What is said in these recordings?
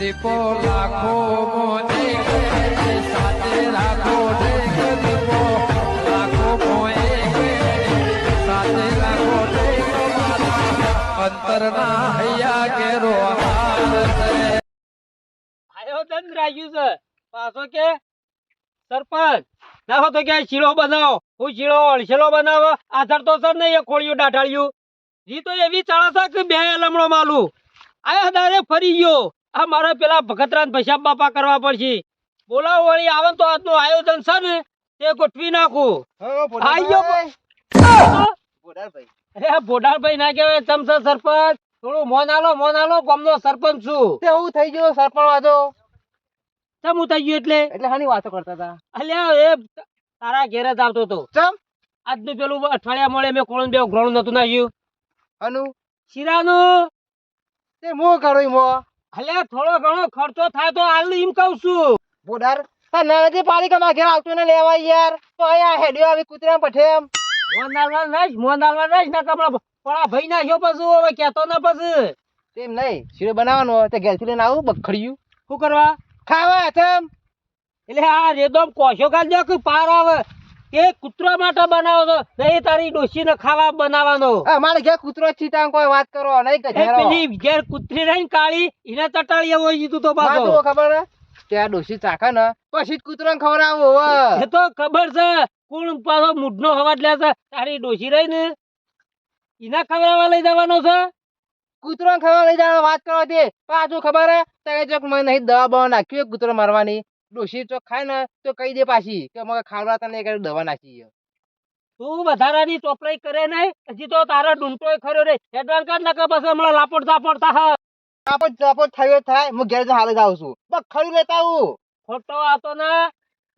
દીપો લાખો મોને સાથે રાખો દીપો લાખો મોએ સાથે રાખો અંતરના હૈયા કેરો આયો દંડ રાખ્યું છે પાછો કે સરપંચ નાખો તો કે શીરો બનાવો હું શીરો અળસેલો બનાવો આધર તો સર નહીં એ ખોળિયું ડાઢાળ્યું જી તો એવી ચાળા કે બે લમણો માલું આયા દારે ફરી ગયો આ મારે પેલા ભગતરાન ભૈસાબ બાપા કરવા પડશે બોલાવો વળી આવે તો આજનું આયોજન છે ને તે ગોઠવી નાખું આઈ ગયો અરે બોડાભાઈ ના કહેવાય તમસે સરપંચ થોડું મોન આલો ગામનો સરપંચ છું એવું થઈ ગયું સરપંચ વાતો ચમ હું થઈ ગયું એટલે હાની વાતો કરતા હતા અલ્યા એ તારા ઘેર જ આવતો હતો ચમ આજનું પેલું અઠવાડિયા મળે મેં કોણ બે ઘણું નતું નાખ્યું અનુ શીરાનું તે મો કરો મો અલ્યા થોડો ઘણો ખર્ચો થાય તો હાલ એમ કહું છું બોડાર નદી પાલિકામાં ઘેર આવતો ને લેવા યાર તો અહીંયા હેડ્યો આવી કૂતરા પઠેમ મોનાલવા નહીં ના કપડા પડા ભાઈ નાખ્યો પછી હવે કેતો ના પછી તેમ નહીં શીરો બનાવવાનો તે ઘેરથી લઈને આવું બખડ્યું શું કરવા ખાવા તેમ એટલે આ રેદોમ કોશો કાઢજો કે પાર આવે કે કૂતરા માટે બનાવો છો નહીં તારી ડોશી ને ખાવા બનાવવાનો મારે ઘેર કૂતરો ચીતા કોઈ વાત કરો નહીં કે પેલી ઘેર કૂતરી રહીને કાળી એને ચટાડીએ હોય જીતું તો પાછો ખબર ને ત્યાં ડોશી ચાખે ને પછી જ કૂતરો ખવડાવો એ તો ખબર છે કોણ પાછો મૂઢનો હવાજ લે છે તારી ડોશી રહી ને એના ખવડાવવા લઈ જવાનો છે કૂતરો ખાવા લઈ જવાનો વાત કરો તે પાછું ખબર હે તે ચોક મને નહીં દવા બવા નાખ્યું કૂતરો મારવાની ડોશી ચોક ખાય ને તો કહી દે પાછી કે મને ખાવડા તને એક દવા નાખી તું વધારાની ચોપડાઈ કરે નહીં હજી તો તારા ડૂંટોય ખરો રે એડવાન્સ કાર્ડ નાખે પછી હમણાં લાપોટ ઝાપોટ થા ચાપો થયો થાય હું ઘેર હાલ જ આવું છું બસ ખરું લેતા આવું ખોટો આવતો ના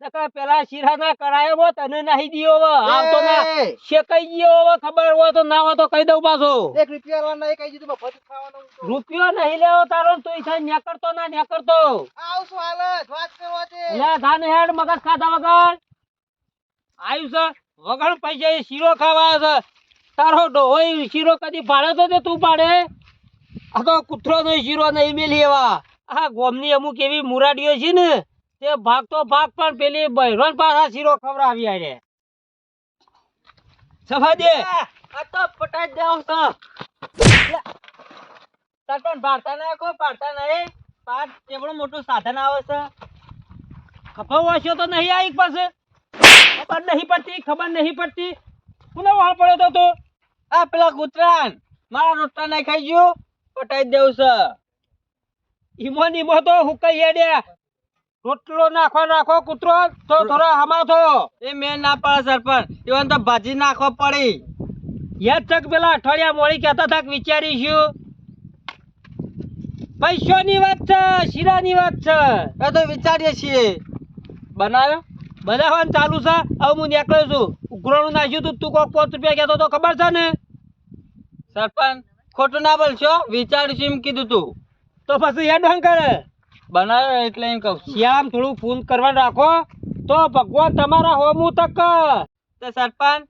પેલા શીરા ના કરાયો તને નહીં દિયો આવતો ના શેકાઈ ગયો હવે ખબર હોય તો ના હોય તો કહી દઉં પાછો 1 રૂપિયા નહીં કહી દીધું બફત ખાવાનું રૂપિયો નહીં લેવો તારો તું ઈથા નેકરતો ના નેકરતો આવશું હાલ જ વાત કરવા છે લે ધાન હેડ મગજ ખાધા વગર આયુ છે વગર પૈસા શીરો ખાવા છે તારો ડોહોય શીરો કદી પાડે તો તે તું પાડે આ તો કૂતરો નો શીરો નહીં મેલી એવા આ ગોમની અમુક એવી મુરાડીઓ છે ને તે ભાગ તો ભાગ પણ પેલી બહેરોન પાછા શીરો ખવડાવી આરે સફા દે આ તો પટાઈ દેવ તો સરપંચ ભારતા નાખો પાડતા નહીં પાડ એવડું મોટું સાધન આવે છે ખબર વાંચ્યો તો નહીં આવી પાસે ખબર નહીં પડતી કોનો વાળ પડ્યો તો તું આ પેલા કૂતરાન મારા રોટલા નહીં ખાઈ ગયો પટાઈ દેવ છે ઈમો તો હુકાઈ હેડ્યા રોટલો નાખો કૂતરો તો થોડા હમાથો એ મેં ના પડે સરપંચ એવન તો ભાજી નાખવા પડી યાદ તક પેલા અઠવાડિયા મોડી કહેતા થાક વિચારીશું પૈસાની વાત છે શીરાની વાત છે એ તો વિચારીએ છીએ બનાવવાનું ચાલુ છે હવે હું નીકળ્યો છું ઉઘરાણું નાખ્યું તું કોક 5 રૂપિયા કહેતો તો ખબર છે ને સરપંચ ખોટું ના બોલશો વિચારીશું એમ કીધું તું તો પછી હેડ કરે બનાવ્યો એટલે એમ કહું શ્યામ થોડું ફોન કરવાનું રાખો તો ભગવાન તમારા હોમું તક તો સરપંચ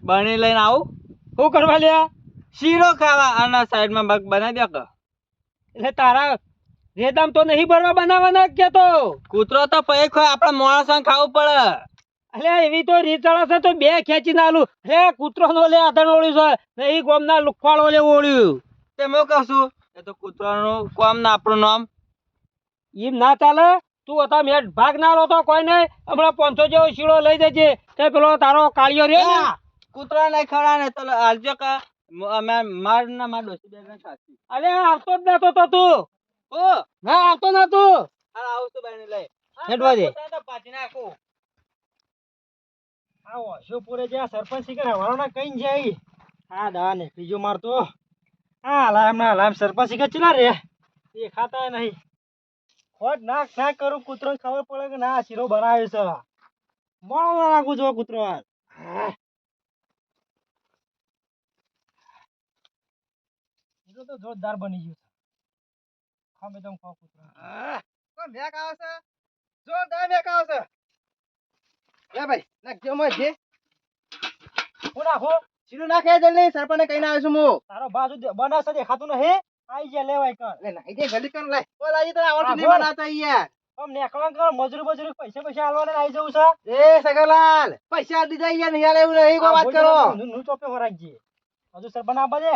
બની લઈને આવું શું કરવા લ્યા શીરો ખાવા આના સાઈડમાં મગ બનાવી દે એટલે તારા રેદામ તો નહીં ભરવા બનાવવાના કે તો કૂતરો તો પૈક હોય આપડે માણસ ખાવું પડે અલે એવી તો રીતળ છે તો બે ખેંચી નાલું હે કૂતરો નો લે આધણ ઓળ્યું છે નહીં ગોમના લુખવાળો લે ઓળ્યું તે હું કહું છું એ તો કૂતરાનું કોમ ના આપણું નામ એમ ના ચાલે તું હતા મેં ભાગ ના લો તો કોઈ નહીં હમણાં 500 જેવો શીળો લઈ જજે તે પેલો તારો કાળિયો રે ને કૂતરા નહીં ખવડા ને તો હાલજો કે માર ડોસી બે સાચી અલે આવતો જ નતો તો તું ઓ ના આવતો ના તું હા આવું છું ભાઈ લઈ હેડવા દે પાછી નાખું આ ઓશો પૂરે જ્યાં સરપંચ શિખર હવારો ના કઈ જાય હા દા ને બીજો મારતો હા લામ સરપંચ શિખર ચલા રે દેખાતા નહીં ખોટ નાક કરું કૂતરો ખબર પડે કે ના શીરો બનાવ્યો છે મોણો ના નાખું જો કૂતરો તો જોરદાર બની ગયું ખામે તમ ખાવ કૂતરો કોણ મેક આવે છે જોરદાર મેક આવે છે લે ભાઈ નાખજો મત જે હું નાખો શીરો નાખે જલ્દી સરપંચને કહીને આવ્યો છું હું તારો બાજુ બનાવશે દેખાતું નહીં આઈ જા લેવાય કર લે નાઈ દે જલ્દી કર લે બોલ આજે તો આવડતું નહીં બોલ. બનાવતા યાર આમ નેકળવા કર મજૂરી પૈસા આલવાના આઈ જવું છે એ સગરલાલ પૈસા દીધા યાર નહીં આલે એવું નહીં કોઈ વાત કરો નું ચોપે હોરાજી હજુ સર બનાવવા દે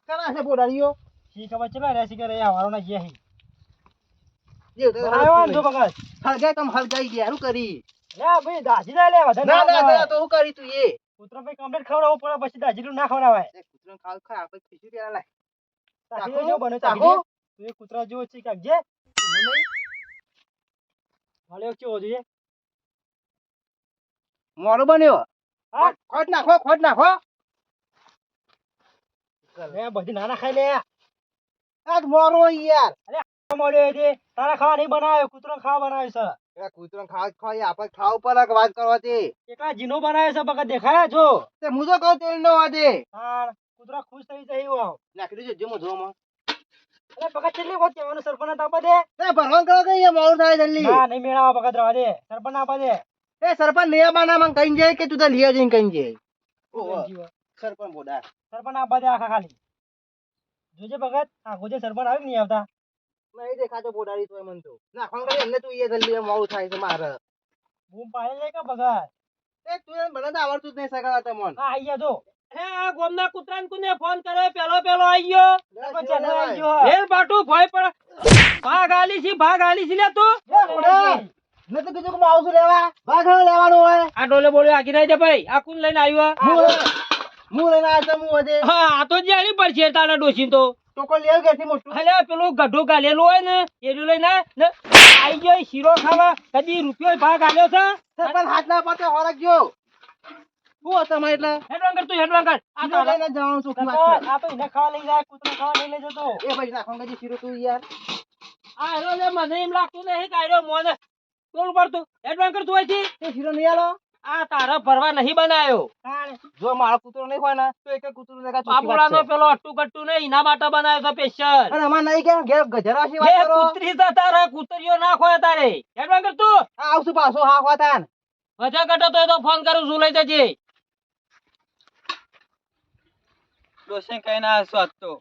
કરા છે બોડારીઓ શી ખબર ચલા રેસી કરે આ વારો ના જે હી જે તો આવ્યો ને જો ભગત હળગાય કમ હળગાઈ ગયા શું કરી લે ભાઈ દાજી ના લે વધારે ના ના ના ખવડાવાય. તો શું કરી તું એ કૂતરો ભાઈ કમ્પ્લીટ ખવડાવવું પડે પછી દાજીલું ના ખવડાવાય કૂતરો ખાવ ખા આપણે ખીચડી પેલા લાય તાકી જો બને ચાખો? તાકી તું એ કૂતરા જેવો છે કાક જે મળ્યો કેવો જોઈએ મોરો બન્યો હા? ખોટ નાખો લે બધી નાના ખાઈ લે આજ મોરો યાર મળ્યો છે તારા ખાવા નહીં બનાવ્યો કૂતરો ખાવા બનાવ્યો છે એ કૂતરો ખાવ આપણે ખાવ પર વાત કરવા તે એકલા જીનો બનાવ્યો છે બગા દેખાય છો તે હું તો કહું તેલ નો વાદે તાર કૂતરા ખુશ થઈ જાય એવું નાખી દેજો જેમો જોમાં અરે બગા કેટલી વખત કહેવાનું સરપંચ આપવા દે તે ભરવાન કરો કે અહીંયા મોડું થાય જલ્દી ના નહીં મેળાવા બગા રવા દે સરપંચ આપવા દે એ સરપંચ નિયાબાના માં કઈ જાય કે તું તો લીયા જઈને કઈ જાય ઓહો જીવો. સરપંચ બોડા સરપંચ આપવા દે આખા ખાલી જોજે ભગત આ ગોજે સરપંચ આવી નહીં આવતા નહીં દેખાતો બોડારી તોય મન તો નાખવાનું કરી એમને તું અહીંયા જલ્દી મોડું થાય છે મારે બૂમ પાડે જાય કે ભગત એ તું એને બને તો આવડતું જ નહીં સગાવા તમોન હા આઈ જા જો હે આ ગોમના કૂતરાને કોને ફોન કર્યો પેલો આવી ગયો સરપંચ ચાલે આઈ ગયો હેર બાટુ ભોય પણ ભાગ આલી છે લે તું મેં તો કીધું કે હું આવું છું લેવા ભાગ લેવાનું હોય આ ડોલે બોલે આગી રહી દે ભાઈ આ કોણ લઈને આવ્યો હું લઈને આવ્યો છું હું વધે હા આ તો જાણી પડશે તારા ડોશી તો ટોકો લેવ ગેથી મોટું અલે પેલું ગઢો ગાલેલું હોય ને એનું લઈને ને આઈ ગયો શીરો ખાવા કદી રૂપિયો ભાગ આલ્યો છે સરપંચ હાથ ના પાતે હોરકજો શું હતો તમારે એટલે હેડવાન કર તું હેડવાન કર આ શીરો તારા લઈને જવાનું છું સરપંચ આ તો એને ખાવા લઈ જાય કૂતરો ખાવા નહીં લઈ જતો એ ભાઈ નાખવાનું કદી શીરો તું યાર આ હેરો લે મને એમ લાગતું નહીં કે આયરો મોને તોડ પડતું હેડવાન કર તું અહીંથી તે શીરો નહીં આલો આ તારા ભરવા નહીં બનાયો જો મારો કૂતરો નહીં હોય ને તો એક કૂતરો લેગા બાપુડાનો પેલો અટ્ટુ કટ્ટુ ને એના માટે બનાવ્યો છે સ્પેશિયલ અને અમાર નહીં કે ઘેર ગજરા છે હે વાત કરો કૂતરી તો તારા કૂતરીઓ ના ખોય તારે હેડવાન કર તું આ આવશું પાછો હા ખાતાન મજા કટો તો ફોન કરું છું લઈ જજે ડોસે કઈ ના આવશું આજ તો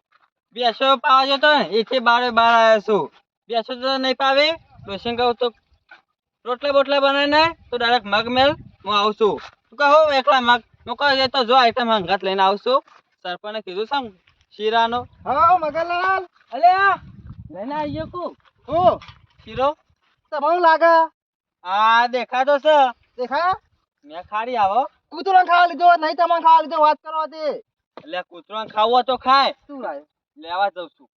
બેસો પાવા જતો ને એથી બાર આવ્યો છું બેસો તો નહીં પાવે ડોસે કહું તો રોટલા બોટલા બનાવીને તો ડાયરેક્ટ મગ મેલ હું આવું છું તું કહું એકલા મગ હું કહું તો જો આઈટમ હંગાત લઈને આવશું સરપંચને કીધું છે ને શીરાનો હા મગનલાલ અલે આ લઈને આવી ગયો કુ હું શીરો તમને લાગે આ દેખાતો છે દેખા મેં ખાડી આવો કૂતરો ખાવા લીધો નહીં તમને ખાવા લીધો વાત કરવા દે એટલે કૂતરો ખાવું હોય તો ખાય શું લાગે લેવા જઉં છું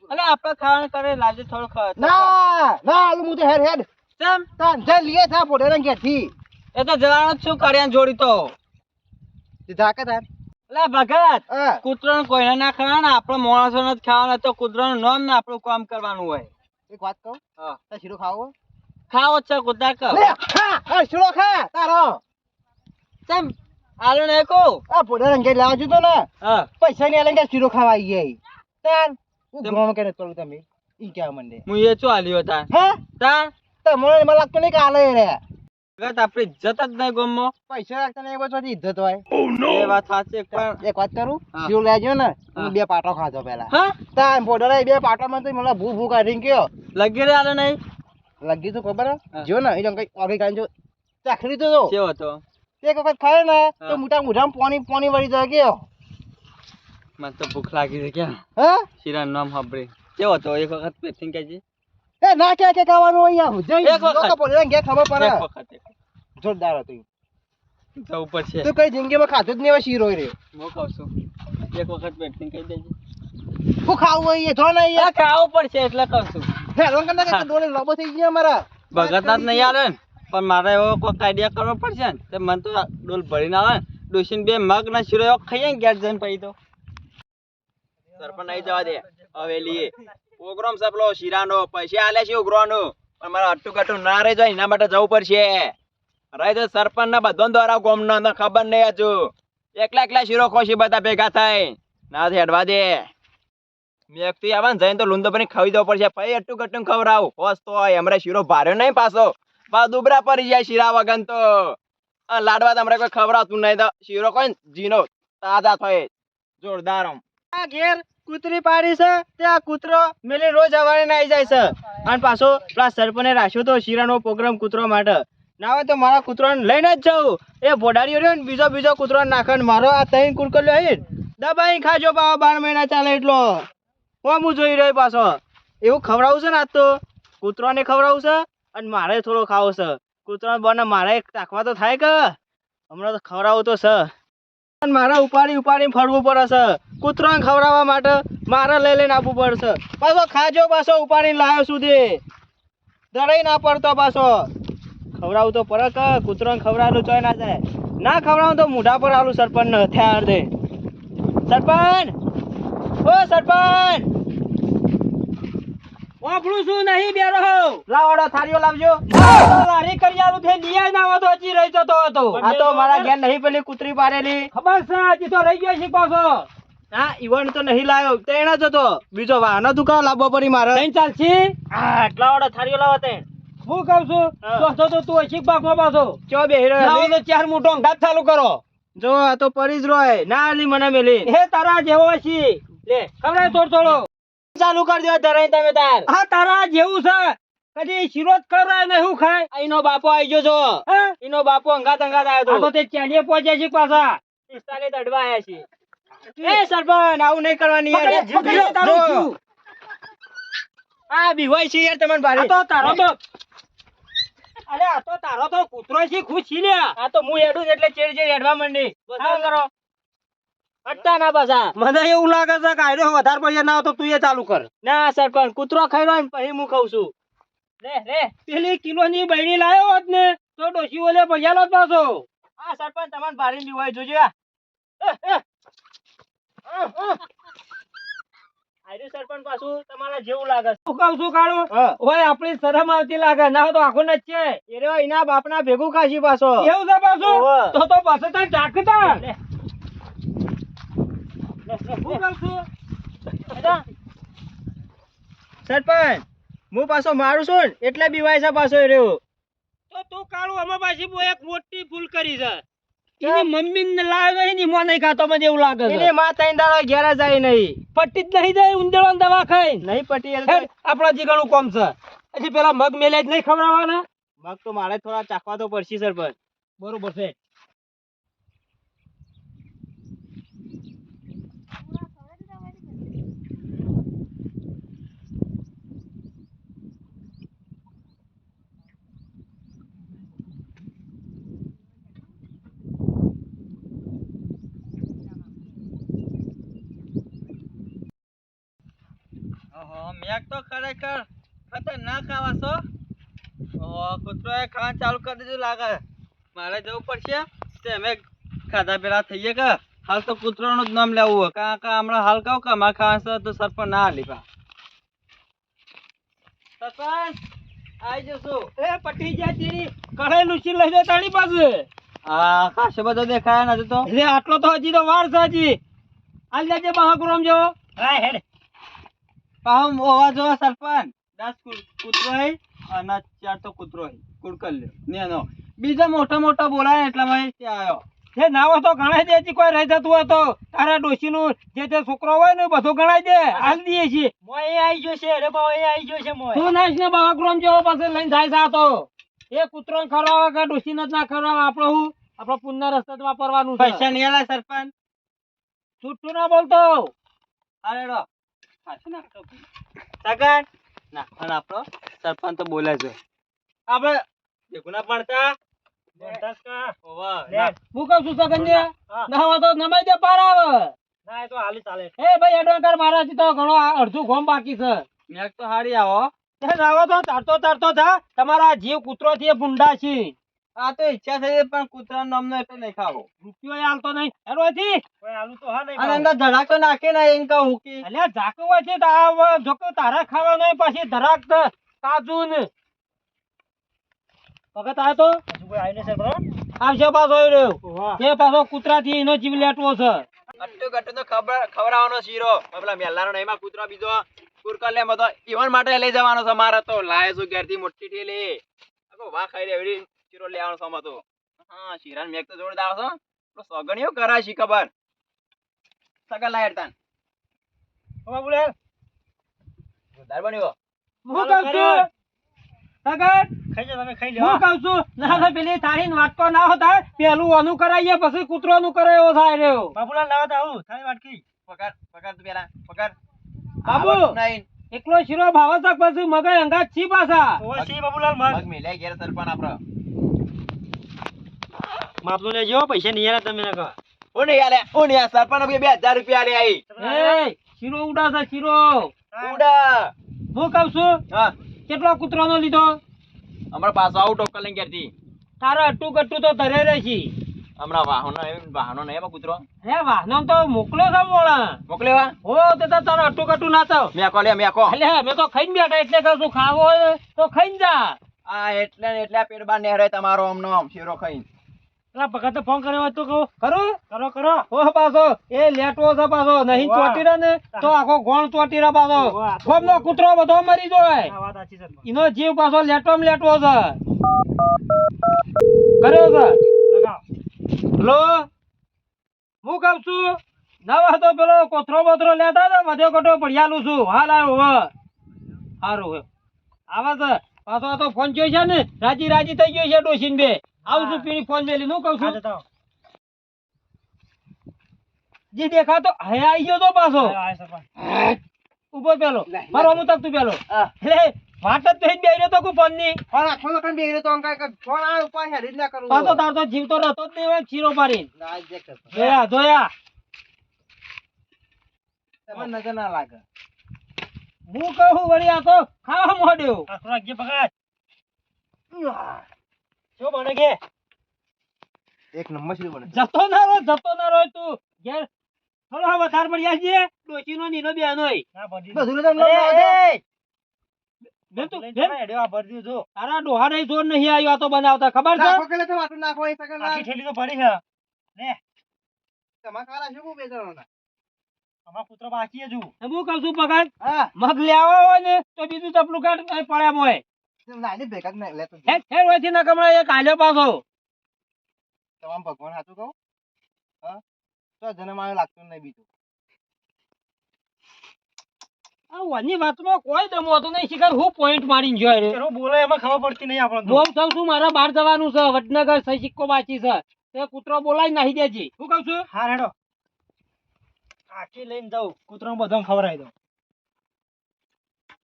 અલે આપણે ખાવાનું કરે લાવજે થોડું ના ના આલુ હું તો હેડ હેડ કેમ તાન જે લીએ થા પોડે ને ઘેરથી એ તો જવાનું જ છું કર્યા જોડી તો તે ધાકે તાર અલે ભગત હા કૂતરો કોઈને ના ખાવાના આપણે માણસો જ ખાવાના તો કૂતરાનું નામ ને આપણું કામ કરવાનું હોય એક વાત કહું હા તાર શીરો ખાવો ખાવો જ છે કૂતરા કર લે ખા આ શીરો ખા તારો કેમ આલુ ને કો આ પોડે રંગે લાવવા જતો ને હા પૈસા ની આલે કે શીરો ખાવા આવી ગઈ તાન હું તેમ- ગ્રોમ કે કરું તમે ઈ કેવા મંડે હું એ ચો આલ્યો તા હે તા મને લાગતું નહીં કે આલે રે ભગત આપણી ઇજ્જત જ નહીં ગમમાં પૈસા રાખતા નહીં બચવા ઇજ્જત હોય એ વાત સાચી પણ એક વાત કરું હા. શીરો લેજો ને હા. હું બે પાટો ખાધો પેલા હા તાન પોડે બે પાટો માં તો મને ભૂ ભૂ કાઢીને ગયો લગી રે આલે નહીં લગી તો ખબર હે? હા. જો ને એ કઈ ઓગે કાંઈ જો ચાખરી તો જો કેવો હતો એક વખત ખાય ને તો હા. મોટા મોઢામાં પાણી વળી જાય ગયો મને તો ભૂખ લાગી છે ક્યાં હે શીરાનું નામ સાંભળી કેવો હતો એક વખત પેથિંગ કહેજે એ ના કે ખાવાનું અહીંયા જઈ એક વખત. લોકો પોડે ઘેર ખબર પડે એક વખત જોરદાર હતું જવું પડશે તું કઈ જિંદગીમાં ખાધું જ નહીં હવે શીરો રે હું કહું છું એક વખત પેથિંગ કહી દેજે શું ખાવું હોય જો ને અહીંયા ખાવું પડશે એટલે કહું છું હેરાન કરતા કે ડોલે લોબો થઈ ગયા મારા ભગત જ નહીં આવે ને પણ મારે એવો કોઈક આઈડિયા કરવો પડશે ને તો મને તો ડોલ ભરીને આવે ને ડોસીને બે મગ ના શીરો એવો ખાઈએ ને ઘેર જઈને પછી તો સરપંચ નહીં જવા દે હવેલીએ પ્રોગ્રામ છે પેલો શીરાનો પૈસા આલે છે ઉઘરાનો પણ મારે અટ્ટું કટ્ટું ના રહી જાય એના માટે જવું પડશે રહી તો સરપંચ ના બધા દ્વારા ગોમનો અંદર ખબર નહીં હજુ એકલા શીરો ખોશી બધા ભેગા થાય ના હેડવા દે વ્યક્તિ આવે ને જઈને તો લૂંદો બની ખાવી દેવો પડશે પછી અટ્ટું કટ્ટું ખવડાવું હોશ તો હોય હમણાં શીરો ભાર્યો નહીં પાછો દુબરા પડી જાય શીરા વગન તો લાડવા તો હમણાં કોઈ ખવડાવતું નહીં તો શીરો કોઈ જીનો તાજા થાય જોરદાર આમ આ ઘેર કૂતરી પાડી છે તે આ કૂતરો મેલી રોજ સવારે નાઈ જાય છે અને પાછો પેલા સરપંચે રાખ્યો તો શીરાનો પ્રોગ્રામ કૂતરો માટે ના હોય તો મારા કૂતરાને લઈને જ જાઉં એ ભોડાડીઓ રહ્યો ને બીજો કૂતરો નાખે ને મારો આ તૈન કુરકલ્યો હે દબાઈ ખાજો પાછો 12 મહિના ચાલે એટલો હું જોઈ રહ્યો પાછો એવું ખવડાવું છે ને આજ તો કૂતરાને ખવડાવું છે અને મારે થોડો ખાવો છે કૂતરાને બને મારે ચાખવા તો થાય કે હમણાં તો ખવડાવું તો છે અને મારે ઉપાડીને ફરવું પડે છે કૂતરાને ખવડાવવા માટે મારે લઈને આપવું પડશે પાછો ખાજો પાછો ઉપાડીને લાવ્યો સુધી દરાઈ ના પડતો પાછો ખવડાવું તો પડે કે કૂતરાને ખવડાવેલું ચોય ના જાય ના ખવડાવું તો મોઢા પર આલું સરપંચ ને હથિયાર દે સરપંચ ઓ સરપંચ વાપરું છું નહીં બેરો લાવડો થાળીઓ લાવજો લારી કરી આલું છે નિયાય ના આવતો હજી રહી જતો હતો આ તો મારા ઘેર નહીં પેલી કૂતરી પાડેલી ખબર છે હજી તો રહી ગયો છે પાછો હા ઈવન તો નહીં લાવ્યો તેણ જ હતો બીજો વાહનો દુકાન લાવવો પડી મારે લઈને ચાલશી આટલા વાળા થાળીઓ લાવો તે હું કહું છું તો તો તું હજી પાકમાં પાછો ચો બેહી રહ્યો લાવો તો ચાર મોટો અંગાત ચાલુ કરો જો આ તો પરી જ રોય ના આલી મને મેલી હે તારા જેવો છે લે ખવડાય થોડો ચાલુ કરી દો ધરાઈ તમે તાર હા તારા જેવું છે કદી શીરો જ કરાય ને હું ખાય અહીંનો બાપો આવી ગયો છો હે એનો બાપો અંગાત આવ્યો આ તો તે ચાલીએ પહોંચ્યા છે પાછા 45 અડવા આયા છે એ સરપંચ આવું નહીં કરવાની યાર પકડો તારું જો. છું. આ બીવાય છે યાર તમને આ ભારે તો તારો તો અરે આ તો તારો તો કૂતરો છે ખુશી લે આ તો હું હેડું એટલે ચેડ હેડવા માંડી બસાવ કરો અટતા ના પાછા મને એવું લાગે છે કે આયરો વધારે પૈસા ના હોય તો તું એ ચાલુ કર ના સરપંચ કૂતરો ખાઈ રહ્યો ને પછી હું ખાઉં છું લે પેલી કિલોની બૈરી લાયો હોત ને તો ડોશી ઓલે પૈસા લો પાછો આ સરપંચ તમને ભારે બીવાય જોજો આયરું સરપંચ પાછું તમારા જેવું લાગે હું કહું છું કાળું હા. ઓય આપણી શરમ આવતી લાગે ના હોય તો આખો ન જ છે એ રહ્યો એના બાપના ભેગું ખાશી પાછો એવું છે પાછું ઓવે. તો પાછો તાર ઢાંકતા લે. હું કહું છું સરપંચ હું પાછો મારું છું ને એટલે બીવાય છે પાછો એ રહ્યો તો તું કાળું આમાં પાછી બહુ એક મોટી ભૂલ કરી છે એની મમ્મી ને લાવે એની મો નહીં ખાતો મને એવું લાગે છે એની માં તૈન દાડો ઘેર જાય નહીં પટ્ટી જ નહીં જાય ઉંદેડો દવા ખાઈ નહીં પટી હેડ આપણા જે ઘણું કોમ છે હજી પેલા મગ મેલે જ નહીં ખવડાવવાના મગ તો મારે થોડા ચાખવા તો પડશે સરપંચ બરોબર છે મેક તો ખરેખર ખતરનાક આવા છો કૂતરોએ ખાવાનું ચાલુ કરી દીધું લાગે મારે જવું પડશે તે અમે ખાધા પેલા થઈએ કે હાલ તો કૂતરાનું જ નામ લેવું હોય કારણ કે હમણાં હાલ કહું કે અમારે ખાવાનું છે તો સરપંચ ના હાલી પા સરપંચ આવી જશું એ પટી જાય તેરી કઢાઈ લૂસી લઈ દે તારી પાસે હા ખાસો બધો દેખાય નથી તો એટલે આટલો તો હજી તો વાર છે હજી હાલ જજે બહાકુરમ જેવો હા હેડ પાહુ હોવા જોવા સરપંચ 10 કૂતરો હે અને 4 તો કૂતરો હે કુડકલ લ્યો નેનો બીજા મોટા બોલાય એટલે મેં ત્યાં આવ્યો જે નાવો તો ગણાય દે છે કોઈ રહી જતું હોય તો તારા ડોશીનું જે તે છોકરો હોય ને બધું ગણાય દે હાલ દઈએ છીએ મોય આવી ગયો છે અરે બા આવી ગયો છે મોય તું નાશ ને બહાકુરમ જેવો પાસે લઈને જાય છે આ તો એ કૂતરો ખરાવા કે ડોશીને જ ના ખરાવા આપણે હું આપણો પુણ્યના રસ્તે જ વાપરવાનું છે પૈસા નહીં આલા સરપંચ છૂટું ના બોલતો અરેડો સગન ના પણ આપણો સરપંચ તો બોલે છે આપણે ભેગું ના પડતા ઓવા હું કહું છું સગન્યા ના હોય તો નમાઈ દે પાર આવે ના એ તો હાલી ચાલે એ ભાઈ એડવન્કર મારાથી તો ઘણો અડધું ગોમ બાકી છે મેક તો હારી આવો એ નાવો તો તારતો થા તમારા જીવ કૂતરો થી ભૂંડા છે આ તો ઈચ્છા થઈ છે પણ કૂતરાનું નામનો એટલે નહીં ખાવો રૂપિયો હાલતો નહીં એરોથી કોઈ હાલું તો હા નહીં અને અંદર ધડાક તો નાખે ને એમ કહું હુકી અલ્યા ઝાકુ હોય છે જો કે તારા ખાવાનો હોય પછી ધરાક કાજુ ને વખત આ તો હજુ કોઈ આવી નહીં સરપંચ આવશે પાછો એ રહ્યો વાહ તે પાછો કૂતરા થી એનો જીવ લેટવો છે ગટ્ટુ તો ખવડાવવાનો શીરો પેલા મેલાનો નહીં માં કૂતરો બીજો કુરકર લે તો ઈવન માટે લઈ જવાનો છે મારે તો લાય છું ઘેરથી મોટી ઠેલી આખો વાહ ખાઈ રે એવી શીરો લેવાનો છે આમાં તો હા શીરા મેક તો જોરદાર છે સગણીઓ કરાશી ખબર સગા લાયર તાન બાબુલાલ જોરદાર બન્યો. હું કહું છું સગત ખાઈ જા તમે ખાઈ હું લો કહું છું ના તો પેલી તારી વાટકો ના હોતા પેલું અનું કરાઈએ પછી કૂતરોનું કરે એવો થાય રહ્યો બાબુલાલ લાવો તો આવું થાળી વાટકી પકડ તું પેલા પકડ. બાબુ. આવડતું નહીં. એકલો શીરો ભાવે છે પછી મગજ અંગાત છી પાછા ઓય સી બાબુલાલ મગ મગ મેલ્યા ઘેર સરપંચ આપડે. માપલો લેજો પૈસા નહીં આલ્યા તમે નકા હું નહીં આલે, હું નહીં આ સરપંચ અભી 2000 રૂપિયા આલે આઈ. એ શીરો ઉડાશે શીરો ઉડા. હું કહું છું હા, કેટલો કૂતરોનો લીધો હમણાં પાછો આવું ટોકર લઈને ઘેરથી. તારે અટ્ટું કટ્ટું તો તરે રહેશી હમણાં વાહનો નહીં એમાં કૂતરો હે વાહનો તો મોકલો છે મોળા મોકલેવા. હો તે તો તારે અટ્ટું કટ્ટું ના થાવ મેકો લે મેકો. એટલે અમે તો ખાઈને બેઠા એટલે કહું છું ખાવો હોય તો ખાઈને જા આ એટલે ને એટલે આ પેટ બાર નેહરે તમારો આમનો આમ શેરો ખાઈને. પેલા ભગત ફોન કર્યો હોય તો કહો ખરું કરો કરો ઓ પાછો એ લેટવો છે પાછો નહીં વાહ. ચોટી રહે ને તો આખો ગોણ ચોટી રહે પાછો વાહ. ગોમનો કૂતરો બધો મરી જાય આ વાત સાચી છે એનો જીવ પાછો લેટો લેટવો છે કર્યો છે લગાવ લો હું કહું છું નવા તો પેલો કોથરો બોથરો લેતા ને બધો કોટો પડિયાલું છું હાલ આવ્યો હવે સારું હવે આવા છે પાછો આ તો ફોન જોઈ છે ને રાજી રાજી થઈ ગયો છે ડોસીન બે આવું છું પીણી ફોન મેલી નું કહું આ છું જતા જે દેખાતો હે આવી ગયો તો પાછો આ સરપંચ ઉભો પેલો મારો હું તક તું પેલો એટલે વાત જ થઈ જ બેહી રહ્યો તો કોઈ ફોન ની પાછો તાર તો જીવતો રહેતો જ નહીં હોય ચીરો પાડી જોયા જોયા નજર ના લાગે. હું કહું વળી આ તો ખાવા મોડ્યો આ થોડા જે ભગત શું બને કે એક નંબર છે બને. જતો ના રહો તું ઘેર થોડો હવે વધારે પડ્યા છે ડોશીનો નીનો બેનો ના ભરી બેન તું લઈને બેન જવાય, હેડ્યો આ ભરી દીધું જો તારા ડોહાને જોર નહીં આવ્યો આ તો બનાવતા ખબર છે આખી થેલી તો ભરી છે અમારા કૂતરો બાકી હજુ હું કહું છું પગાર મગ લેવા હોય ને તો બીજું ચપલું કાઢ અહીં પડ્યા હોય હેડ હેડ હોયથી ના કમળા એક આલ્યો પાછો ભગવાન હાથું કહું તો જન્મ આવ્યો લાગતું નહીં બીજું. આ વાની વાતમાં કોઈ દમ હોતું નહીં શિખર હું પોઈન્ટ મારીને જોઈ રહ્યો એનો બોલે એમાં ખબર પડતી નહીં આપણને તો. હું કહું છું મારા બહાર જવાનું છે વડનગર સહી સિક્કો બાકી છે તે કૂતરો બોલાય નાહી દેજી હું કહું છું હા હેડો આખી લઈને જાઉં કૂતરો બધો ખવડાવી દઉં